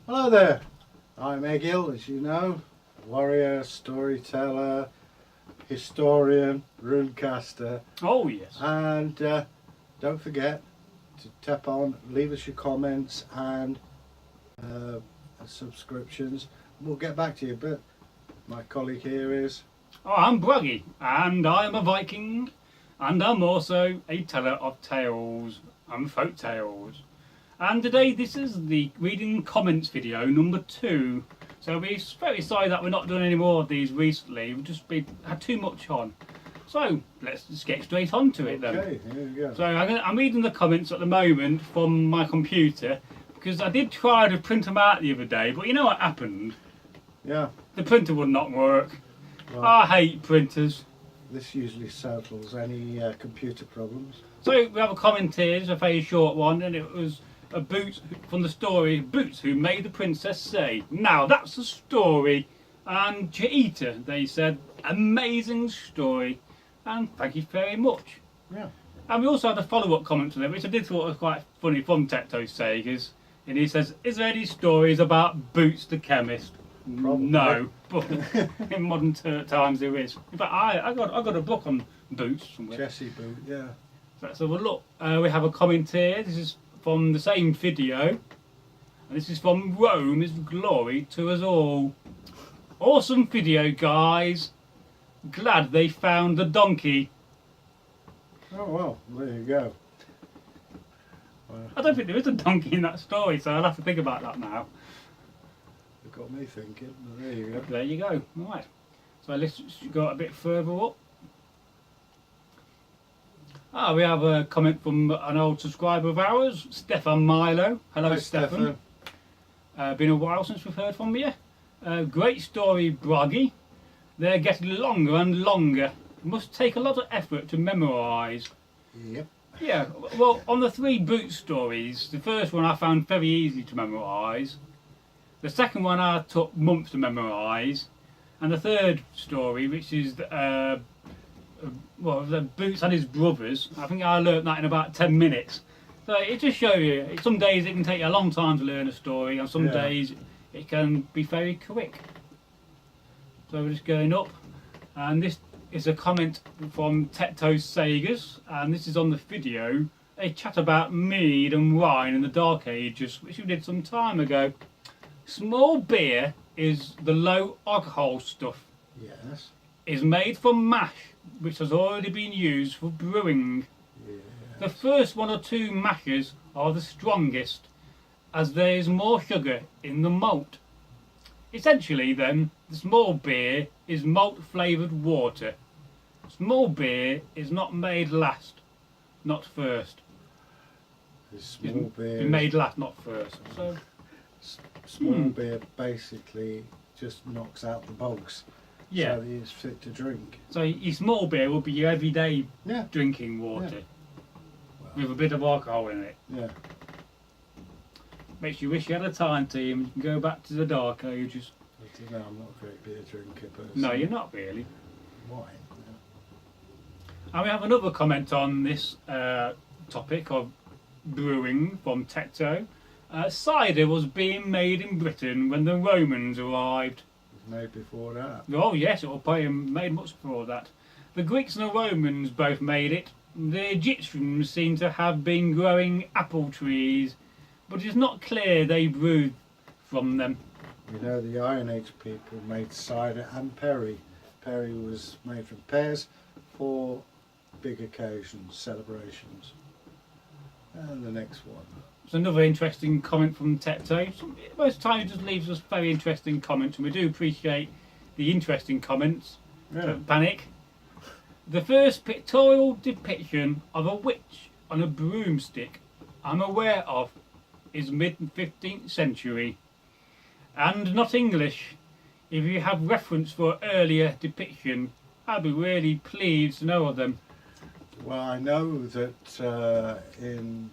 Hello there, I'm Egil, as you know, warrior, storyteller, historian, runecaster, Oh yes. and don't forget to tap on, leave us your comments and subscriptions. We'll get back to you, but my colleague here is... Oh, I'm Bruggy, and I'm a Viking, and I'm also a teller of tales and folk tales. And today this is the reading comments video number 2. So we're very sorry that we're not doing any more of these recently. We've just had too much on. So let's just get straight on to it then. Okay, here we go. So I'm reading the comments at the moment from my computer because I did try to print them out the other day, but you know what happened? Yeah. The printer would not work. Well, I hate printers. this usually settles any computer problems. So we have a comment here, it's a very short one, and it was a Boots from the story Boots Who Made the Princess Say. Now that's a story. And Chaita, they said, amazing story, and thank you very much. Yeah. And we also had a follow-up comment to that, which I did thought was quite funny from Tecto Sagas, and he says, is there any stories about Boots the chemist? Probably. No, but in modern times there is. In fact, I got a book on Boots somewhere. Jesse Boot, yeah. So let's have a look. We have a comment here. This is from the same video. And this is from Rome is Glory to Us All. Awesome video, guys. Glad they found the donkey. Oh well, there you go. I don't think there is a donkey in that story, so I'll have to think about that now. It got me thinking, but there you go. There you go. Right. So let's go a bit further up. We have a comment from an old subscriber of ours, Stefan Milo. Hello, Hi, Stefan. Been a while since we've heard from you. Great story, Bruggy. They're getting longer and longer. Must take a lot of effort to memorise. Yep. Yeah, well, on the 3 Boot stories, the first one I found very easy to memorise. The second one I took months to memorise. And the third story, which is the Boots and his brothers, I think I learnt that in about 10 minutes. So it just shows you, some days it can take you a long time to learn a story, and some days it can be very quick. So we're just going up, and this is a comment from Tecto Sagas, and this is on the video. They chat about mead and wine in the Dark Ages, which we did some time ago. Small beer is the low alcohol stuff. Yes. Is made from mash, which has already been used for brewing. Yes. The first 1 or 2 mashes are the strongest, as there is more sugar in the malt. Essentially then, the small beer is malt flavoured water. Small beer is not made last, not first. The small beer. Made last, not first. So small beer basically just knocks out the bugs. yeah. So that it's fit to drink. So your small beer will be your everyday Yeah. drinking water Well, with a bit of alcohol in it. yeah. Makes you wish you had a time team. You can go back to the Dark Ages. I don't know, I'm not a great beer drinker, but No, you're not really. wine. And we have another comment on this topic of brewing from Tecto. Cider was being made in Britain when the Romans arrived. It was made before that. Oh yes, it was probably made much before that. The Greeks and the Romans both made it. The Egyptians seem to have been growing apple trees, but it is not clear they brewed from them. You know, the Iron Age people made cider and perry. Perry was made from pears for big occasions, celebrations. And the next one. It's another interesting comment from Tecto. Most times it just leaves us very interesting comments, and we do appreciate the interesting comments. Yeah. Don't panic. The first pictorial depiction of a witch on a broomstick I'm aware of is mid-15th century, and not English. If you have reference for earlier depiction, I'd be really pleased to know of them. Well, I know that in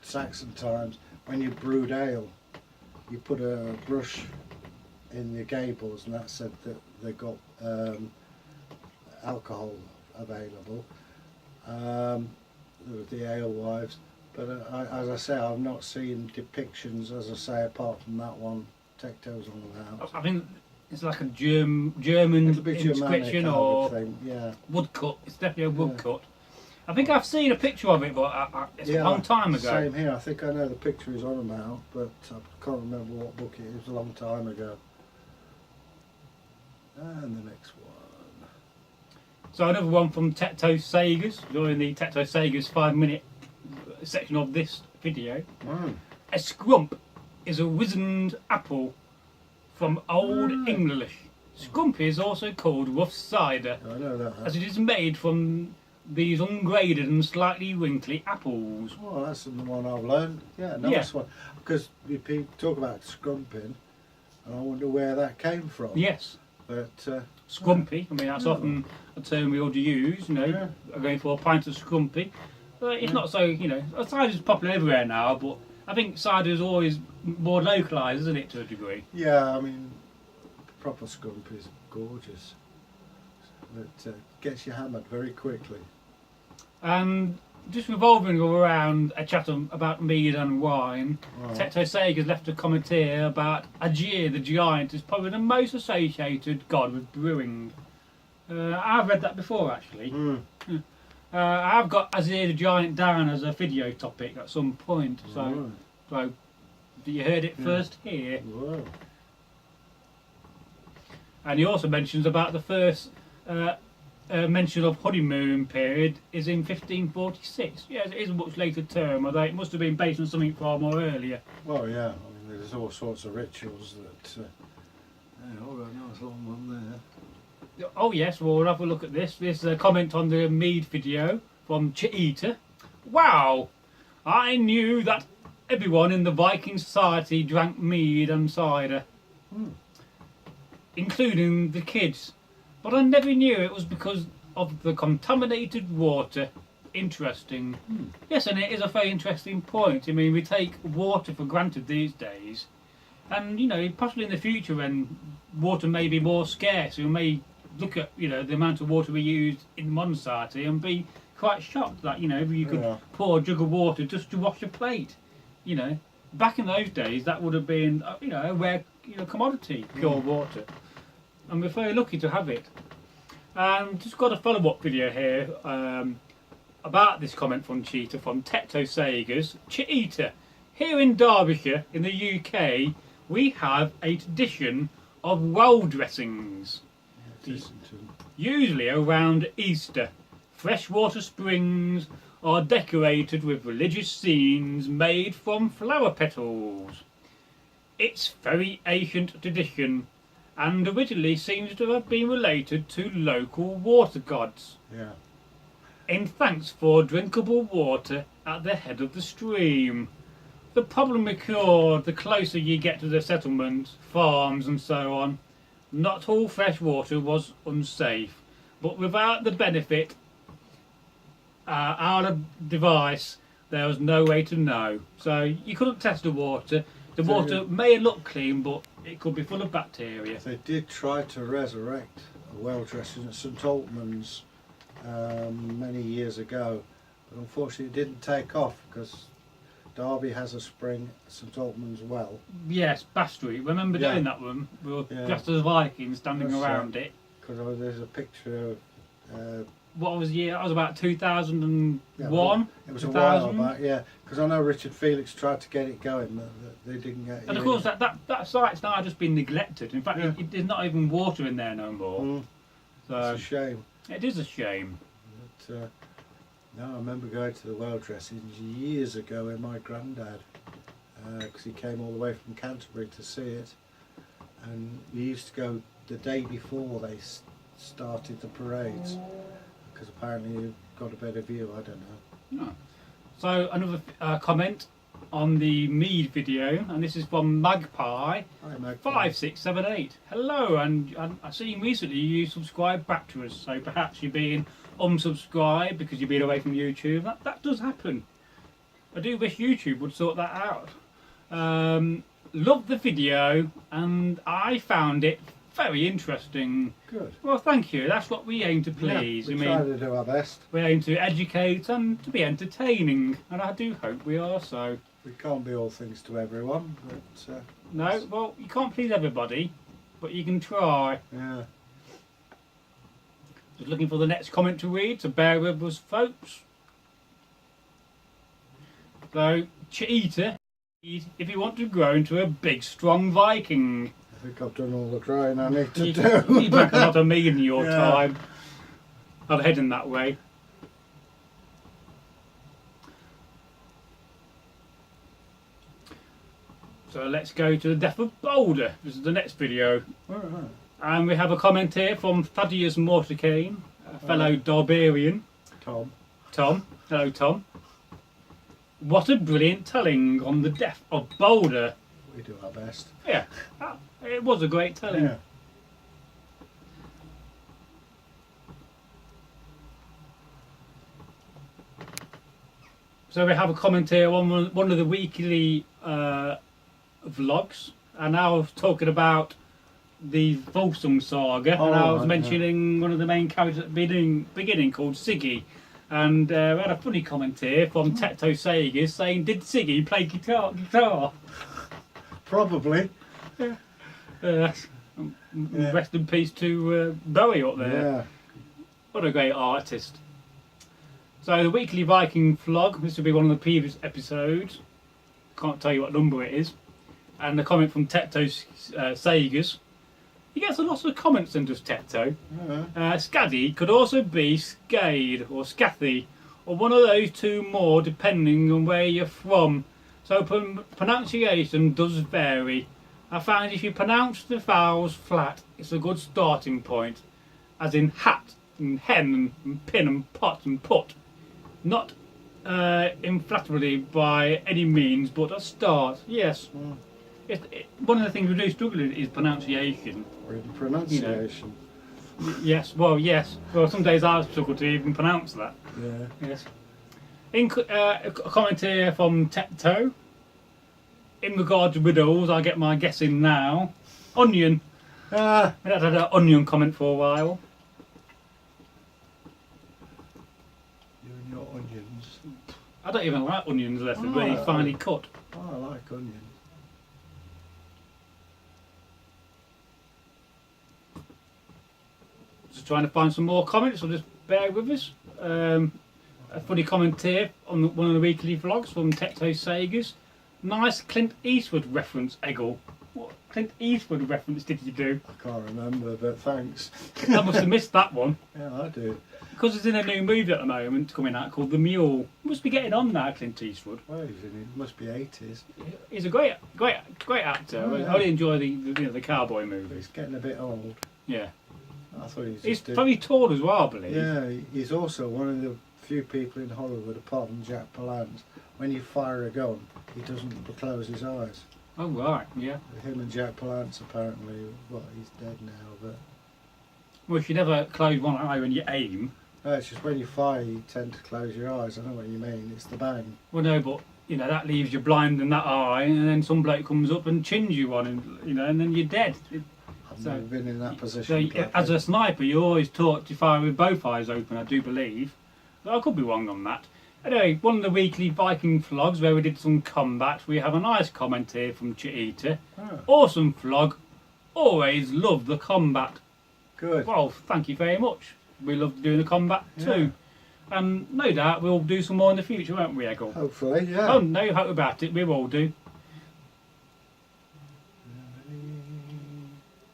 Saxon times, when you brewed ale, you put a brush in the gables, and that said that they got alcohol available. There were the alewives, But as I say, I've not seen depictions, as I say, apart from that one, Tecto's on about. I think it's like a German It'll be Germanic, inscription I or would think, yeah. woodcut. It's definitely a Yeah. woodcut. I think I've seen a picture of it, but it's a long time ago. Same here. I think I know the picture he's on about, but I can't remember what book it is. It was a long time ago. And the next one. So another one from Tecto Sagas, during the Tecto Sagas 5-minute section of this video. Mm. A scrump is a wizened apple from Old English. Scrumpy is also called rough cider, I know that. as it is made from these ungraded and slightly wrinkly apples. Oh, that's the one I've learned. Yeah, nice one. Because people talk about scrumping, and I wonder where that came from. Yes, But scrumpy. I mean, that's often a term we ought to use. You know, Yeah. going for a pint of scrumpy. But it's not so. You know, cider is popular everywhere now, but I think cider is always more localised, isn't it, to a degree? yeah, I mean, proper scrumpy is gorgeous. But gets you hammered very quickly. And just revolving around a chat about mead and wine, Right. Tecto Sagas left a comment here about Ajir the Giant is probably the most associated god with brewing. I've read that before, actually. Mm. I've got Azir the Giant down as a video topic at some point, so you heard it first here. Whoa. And he also mentions about the first mention of honeymoon period is in 1546. Yes, it is a much later term, although it must have been based on something far more earlier. Well, yeah, I mean, there's all sorts of rituals that. Oh, got a nice long one there. Oh yes, well, we'll have a look at this. This is a comment on the mead video from Cheetah. Wow! I knew that everyone in the Viking society drank mead and cider, including the kids. But I never knew it was because of the contaminated water. Interesting. Yes, and it is a very interesting point. I mean, we take water for granted these days. And, you know, possibly in the future when water may be more scarce, we may look at, you know, the amount of water we use in modern society and be quite shocked that, you know, you could pour a jug of water just to wash a plate. You know, back in those days, that would have been, you know, a rare commodity, pure water. And we're very lucky to have it. Just got a follow-up video here about this comment from Cheetah, from Tecto Sagas. Cheetah, here in Derbyshire, in the UK, we have a tradition of well dressings. Usually around Easter, freshwater springs are decorated with religious scenes made from flower petals. It's very ancient tradition and originally seems to have been related to local water gods. Yeah. In thanks for drinkable water at the head of the stream. The problem occurred the closer you get to the settlements, farms and so on. Not all fresh water was unsafe, but without the benefit our device, there was no way to know. So you couldn't test the water. The water may look clean, but it could be full of bacteria. They did try to resurrect a well dressing at St Altman's many years ago, but unfortunately it didn't take off because Derby has a spring at St Altman's well. Yes, Bass Street. Remember doing that one? We were dressed as Vikings standing around it. Because there's a picture of... what was the year? That was about 2001. It was a while back, yeah. Because I know Richard Felix tried to get it going, but they didn't get it. And of course, that site's now just been neglected. In fact, there's not even water in there no more. So it's a shame. It is a shame. But, no, I remember going to the well dressings years ago with my granddad, because he came all the way from Canterbury to see it, and we used to go the day before they started the parades, because apparently you got a better view. I don't know. Oh. So another comment on the mead video, and this is from Magpie. Hi, Magpie. 5678. Hello, and I've seen recently you subscribed back to us, so perhaps you're being unsubscribed because you've been away from YouTube. That does happen. I do wish YouTube would sort that out. Love the video, and I found it very interesting. Good. Well, thank you. That's what we aim to please. Yeah, we try to do our best. We aim to educate and to be entertaining, and I do hope we are so. We can't be all things to everyone, but No, well, you can't please everybody, but you can try. yeah. Just looking for the next comment to read, so bear with us, folks. So, Cheetah, if you want to grow into a big, strong Viking. I think I've done all the crying I need to You do. drank a lot of mead in your Yeah. time. I'm heading that way. So let's go to the death of Boulder. This is the next video. Alright. And we have a comment here from Thaddeus Morticane, a fellow Darbarian. Tom. Tom. Hello, Tom. What a brilliant telling on the death of Boulder. We do our best. Yeah, it was a great telling. Yeah. So we have a comment here on one of the weekly vlogs, and I was talking about the Volsung saga, and I was right, mentioning one of the main characters at the beginning called Siggy. And we had a funny comment here from Teto Sagas saying, "Did Siggy play guitar?" Probably. Yeah. Rest in peace to Bowie up there. Yeah. What a great artist. So the weekly Viking vlog, this will be one of the previous episodes. Can't tell you what number it is. And a comment from Teto Sagas. He gets a lot of comments in just Teto. Scaddy could also be Scade or Scathy, or one of those two more depending on where you're from. So pronunciation does vary. I find if you pronounce the vowels flat, it's a good starting point. As in hat and hen and pin and pot and put. Not inflatorily by any means, but a start. Yes. One of the things we do struggle with is pronunciation. Really pronunciation. Yes, well, yes. Well, some days I struggle to even pronounce that. Yeah. Yes. A comment here from Teto. In regard to riddles, I get my guess in now. Onion. We haven't had an onion comment for a while. You and your onions. I don't even like onions unless they're really finely cut. Oh, I like onions. Just trying to find some more comments, so just bear with us. A funny comment here on one of the weekly vlogs from Teto Sagas. Nice Clint Eastwood reference, Eggle. What Clint Eastwood reference did you do? I can't remember, but thanks. I must have missed that one. Yeah, I do. Because it's in a new movie at the moment coming out called The Mule. Must be getting on now, Clint Eastwood. Well, he's in it. Must be 80s. He's a great actor. Oh, yeah. I really enjoy the cowboy movies. He's getting a bit old. Yeah. I thought he was He's just very tall as well, I believe. Yeah, he's also one of the few people in Hollywood, apart from Jack Palance, when you fire a gun, he doesn't close his eyes. Oh right, yeah. Him and Jack Palance apparently, well, he's dead now, but Well, you should never close one eye when you aim. no, it's just when you fire, you tend to close your eyes. I know what you mean. It's the bang. Well, no, but that leaves you blind in that eye, and then some bloke comes up and chins you one, and and then you're dead. I've So- never been in that So, position. as a sniper, you're always taught to fire with both eyes open, I do believe. But I could be wrong on that. Anyway, one of the weekly Viking vlogs where we did some combat, we have a nice comment here from Cheetah. Awesome vlog. Always love the combat. Good. Well, thank you very much. We love doing the combat too. And no doubt we'll do some more in the future, won't we, Eggle? Hopefully, yeah. Oh, no hope about it, we will do.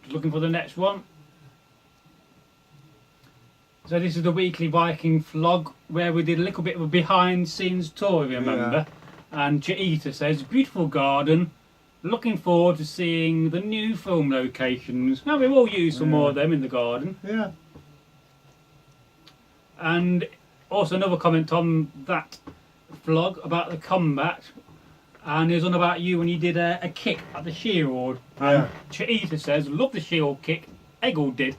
Just looking for the next one. So this is the weekly Viking vlog where we did a little bit of a behind scenes tour, if you remember. And Cheetah says, beautiful garden, looking forward to seeing the new film locations. Now we will use some more of them in the garden. Yeah. And also another comment on that vlog about the combat. And it was on about you when you did a kick at the shield. And Cheetah says, love the shield kick, Eggle did.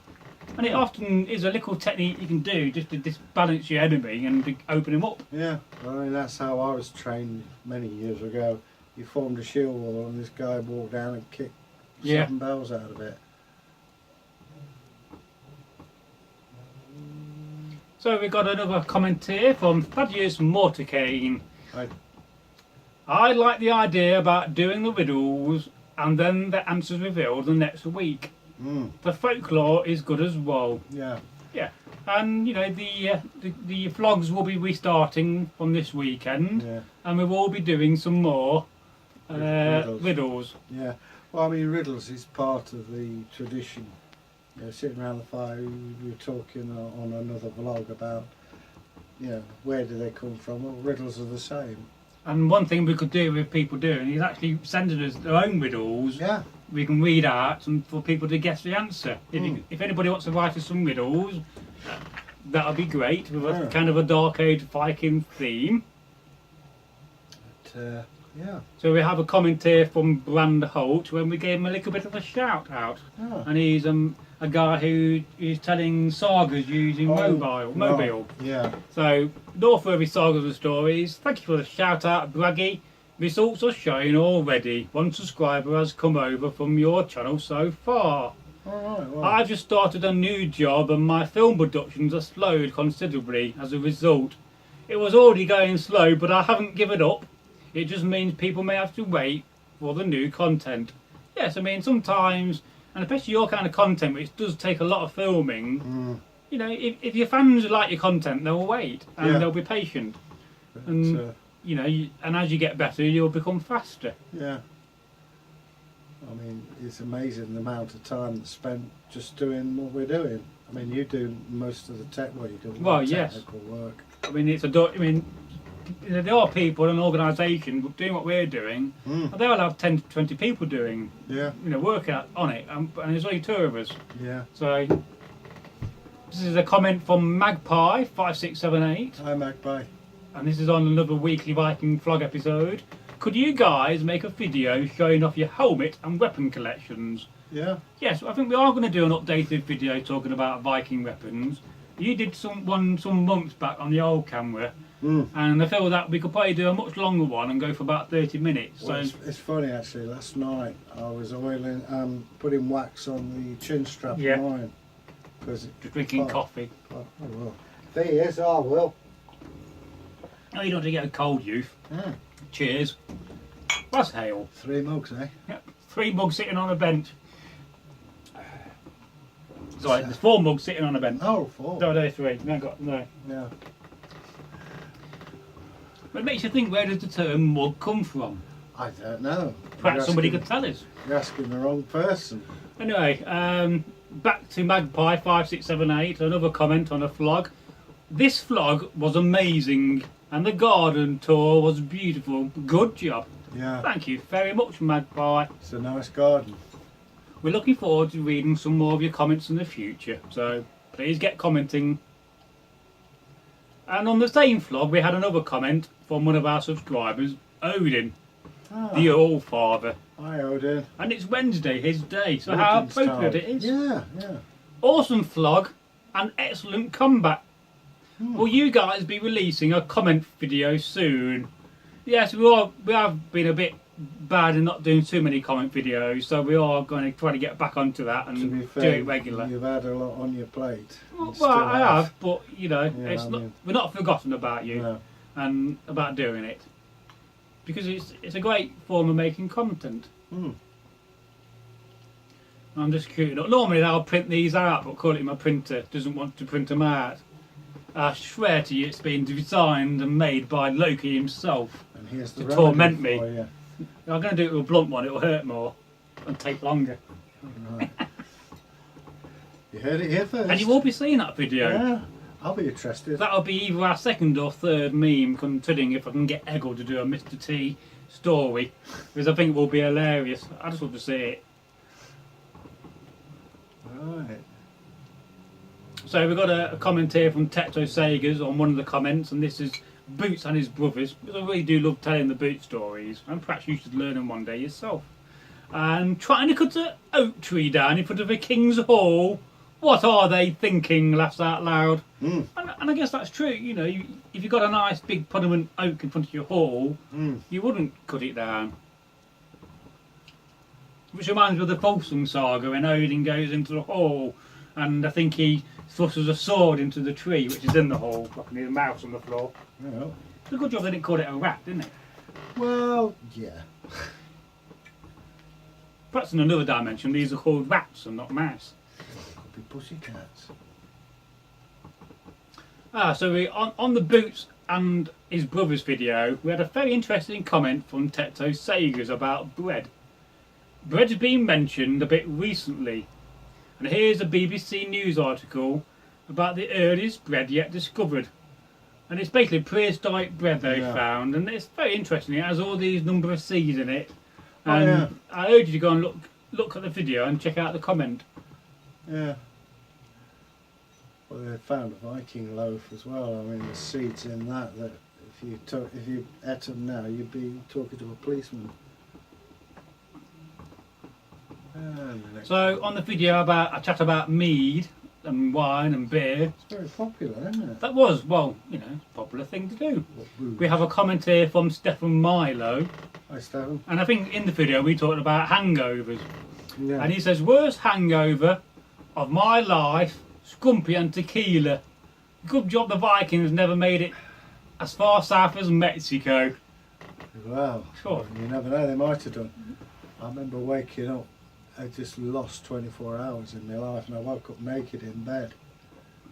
And it often is a little technique you can do just to disbalance your enemy and to open him up. Yeah, I mean, that's how I was trained many years ago. You formed a shield wall and this guy walked down and kicked 7 bells out of it. So we've got another comment here from Thaddeus Morticane. I like the idea about doing the riddles and then the answers revealed the next week. The folklore is good as well. Yeah. Yeah, and you know the vlogs will be restarting from this weekend, and we will be doing some more riddles. Yeah. Well, I mean, riddles is part of the tradition. You know, sitting around the fire, we were talking on another vlog about, you know, where do they come from? Well, riddles are the same. And one thing we could do with people doing is actually sending us their own riddles. Yeah. We can read out and for people to guess the answer. If anybody wants to write us some riddles, that'll be great with a kind of a Dark Age Viking theme. But, yeah. So we have a comment here from Brand Holt when we gave him a little bit of a shout out. And he's a guy who is telling sagas using mobile. Yeah. So Northworthy Sagas and Stories, thank you for the shout out, Braggy. Results are showing already. One subscriber has come over from your channel so far. Alright, well. I've just started a new job and my film productions are slowed considerably as a result. It was already going slow, but I haven't given up. It just means people may have to wait for the new content. Yes, I mean sometimes, and especially your kind of content, which does take a lot of filming, you know, if your fans like your content, they'll wait and they'll be patient. And you know, and as you get better, you'll become faster. Yeah. I mean, it's amazing the amount of time that's spent just doing what we're doing. I mean, you do most of the technical work. I mean, there are people in an organisation doing what we're doing, and they'll have 10 to 20 people doing, working on it, and there's only 2 of us. Yeah. So, this is a comment from Magpie5678. Hi, Magpie. And this is on another weekly Viking vlog episode. Could you guys make a video showing off your helmet and weapon collections? Yeah. Yes, I think we are going to do an updated video talking about Viking weapons. You did some months back on the old camera, and I feel that we could probably do a much longer one and go for about 30 minutes. Well, so it's funny actually. Last night I was putting wax on the chin strap of mine because just drinking coffee. Oh well. There he is. I will. Oh, you don't want to get a cold, youth. Cheers. That's hail. 3 mugs, eh? Yep. 3 mugs sitting on a bench. Sorry, there's 4 mugs sitting on a bench. Oh, 4. No, there's 3. No. Yeah. But it makes you think, where does the term mug come from? I don't know. Perhaps somebody could tell us. You're asking the wrong person. Anyway, back to Magpie5678, another comment on a vlog. This vlog was amazing and the garden tour was beautiful. Good job. Yeah. Thank you very much, Magpie. It's a nice garden. We're looking forward to reading some more of your comments in the future, so please get commenting. And on the same vlog we had another comment from one of our subscribers, Odin, the All-Father. Hi, Odin. And it's Wednesday, his day, so how appropriate it is. Yeah. Awesome vlog and excellent comeback. Will you guys be releasing a comment video soon? Yes, we have been a bit bad in not doing too many comment videos, so we are going to try to get back onto that and to be fair, do it regular. You've had a lot on your plate. Well, I have, but you know, we're not forgotten about you and about doing it, because it's a great form of making content. I'm just curious. Normally I'll print these out, but currently my printer doesn't want to print them out. I swear to you, it's been designed and made by Loki himself and here's the to torment me. me. I'm going to do it with a blunt one, it'll hurt more and take longer. Right. You heard it here first. And you will be seeing that video. Yeah, I'll be interested. That'll be either our 2nd or 3rd meme, considering if I can get Eggle to do a Mr. T story, because I think it will be hilarious. I just want to see it. Right. So we've got a comment here from Teto Sagas on one of the comments, and this is Boots and his brothers. Because I really do love telling the Boot stories, and perhaps you should learn them one day yourself. And trying to cut an oak tree down in front of a king's hall. What are they thinking? Laughs out loud. And I guess that's true. You know, if you've got a nice big permanent oak in front of your hall, you wouldn't cut it down. Which reminds me of the Volsung saga when Odin goes into the hall, and I think he thrusted a sword into the tree, which is in the hole, like a mouse on the floor. Yeah. It's a good job they didn't call it a rat, didn't it? Well, yeah. Perhaps in another dimension, these are called rats and not mice. Could be pussycats. So on the Boots and his brother's video, we had a very interesting comment from Teto Sagas about bread. Bread's been mentioned a bit recently, and here's a BBC News article about the earliest bread yet discovered. And it's basically prehistoric bread they found, and it's very interesting. It has all these number of seeds in it. And I urge you to go and look at the video and check out the comment. Yeah. Well, they found a Viking loaf as well. I mean, there's seeds in that if you ate them now, you'd be talking to a policeman. So on the video I chat about mead and wine and beer. It's very popular, isn't it? That was, well, you know, a popular thing to do. We have a comment here from Stefan Milo. Hi, Stefan. And I think in the video we talked about hangovers. Yeah. And he says, worst hangover of my life, scrumpy and tequila. Good job the Vikings never made it as far south as Mexico. Well, Sure. You never know, they might have done. I remember waking up, I just lost 24 hours in my life and I woke up naked in bed.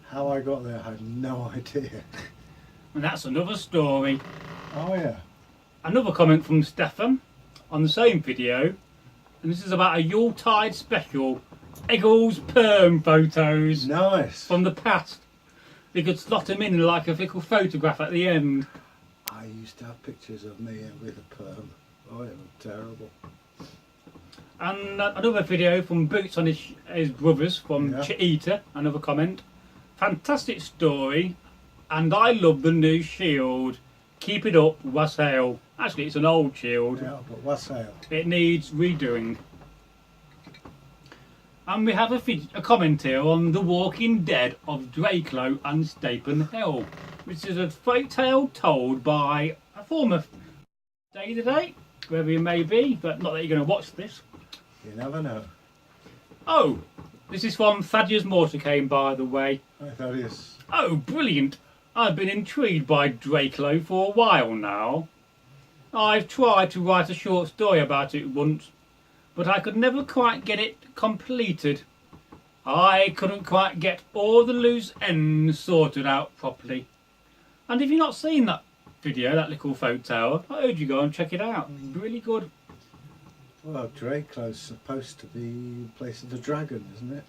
How I got there, I have no idea. And that's another story. Oh yeah. Another comment from Stefan on the same video, and this is about a Yuletide special, Eggles perm photos Nice. from the past. You could slot them in like a little photograph at the end. I used to have pictures of me with a perm. Oh, it was terrible. And another video from Boots on his brothers from Cheetah, another comment. Fantastic story, and I love the new shield. Keep it up, wassail. Actually, it's an old shield. Yeah, but wassail. It needs redoing. And we have a comment here on The Walking Dead of Drakelow and Stapen Hill, which is a folk tale told by a former day to day, wherever you may be, but not that you're going to watch this. You never know. Oh, this is from Thaddeus Morticane, by the way. I thought it was... Oh, brilliant. I've been intrigued by Drakelow for a while now. I've tried to write a short story about it once, but I could never quite get it completed. I couldn't quite get all the loose ends sorted out properly. And if you've not seen that video, that little folk tale, I urge you go and check it out. It's really good. Well, Drakelow's supposed to be the place of the dragon, isn't it?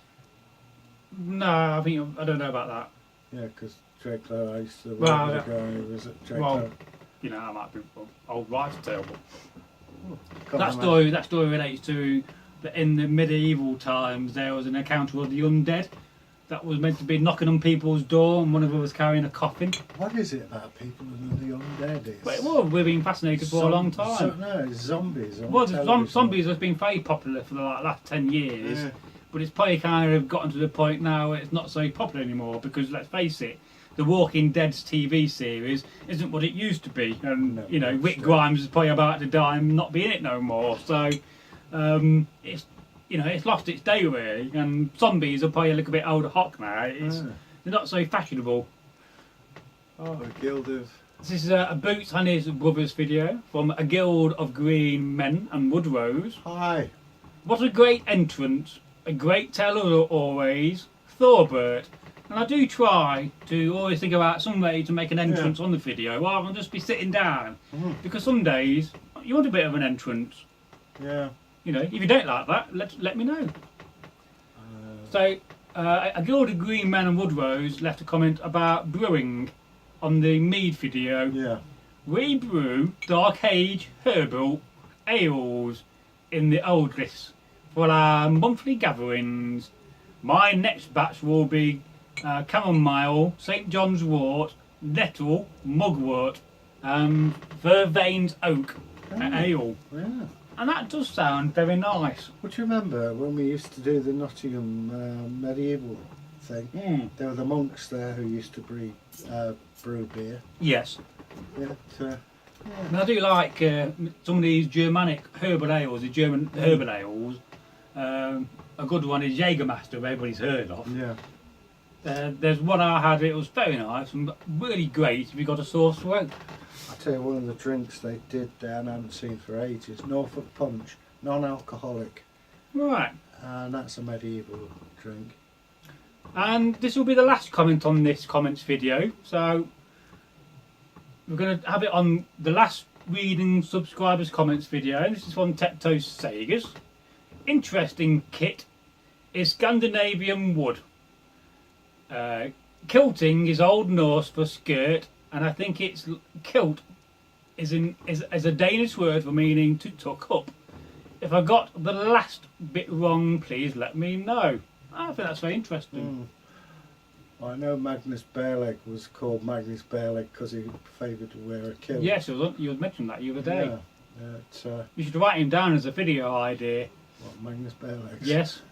No, I don't know about that. Yeah, because Drakelow, I used to work Well, with a guy who was at Drakelow. Well, you know, that might be old wife's tale, but Can't that story relates to that in the medieval times there was an encounter of the undead that was meant to be knocking on people's door, and one of them was carrying a coffin. What is it about people and the undead is? But well, we've been fascinated for a long time. No, it's zombies. Well, zombies has been very popular for the last 10 years, but it's probably kind of gotten to the point now where it's not so popular anymore because, let's face it, The Walking Dead's TV series isn't what it used to be, and No, you know, Rick Grimes is probably about to die and not be in it no more. So it's, you know, it's lost its day really, and zombies are probably a little bit older hock now. They're not so fashionable. Oh, a guild of... This is a Boots and his brothers video from a guild of green men and woodrows. Hi. What a great entrance, a great teller always, Thorbert. And I do try to always think about some way to make an entrance on the video rather than just be sitting down. Because some days you want a bit of an entrance. Yeah. You know, if you don't like that, let me know. So, a guild of green men and woodrows left a comment about brewing on the mead video. Yeah. We brew dark age herbal ales in the oldest for our monthly gatherings. My next batch will be chamomile, St John's wort, nettle, mugwort, vervains oak ale. Yeah. And that does sound very nice. What do you remember when we used to do the Nottingham medieval thing? There were the monks there who used to brew beer. Yes. Yeah. And I do like some of these Germanic herbal ales, the German herbal ales. A good one is Jägermeister, everybody's heard of. Yeah. There's one I had, it was very nice and really great if you got a sore throat. I tell you, one of the drinks they did there and I haven't seen for ages, Norfolk Punch, non-alcoholic, Right. and that's a medieval drink. And this will be the last comment on this comments video, so we're going to have it on the last reading subscribers comments video. This is from Tecto's Sagas. Interesting kit is Scandinavian wood. Kilting is Old Norse for skirt, and I think it's kilt is a Danish word for meaning to tuck up. If I got the last bit wrong, please let me know. I think that's very interesting. I know Magnus Bareleg was called Magnus Bareleg because he favoured to wear a kilt. Yes, you mentioned that the other day. Yeah, You should write him down as a video idea. what, Magnus Bareleg? Yes.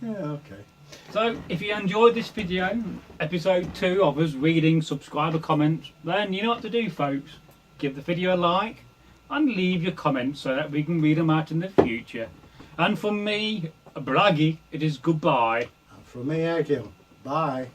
Yeah, okay. So, if you enjoyed this video, episode 2 of us reading subscriber comments, then you know what to do, folks. Give the video a like and leave your comments so that we can read them out in the future. And from me, Braggy, it is goodbye. And from me, Egil, bye.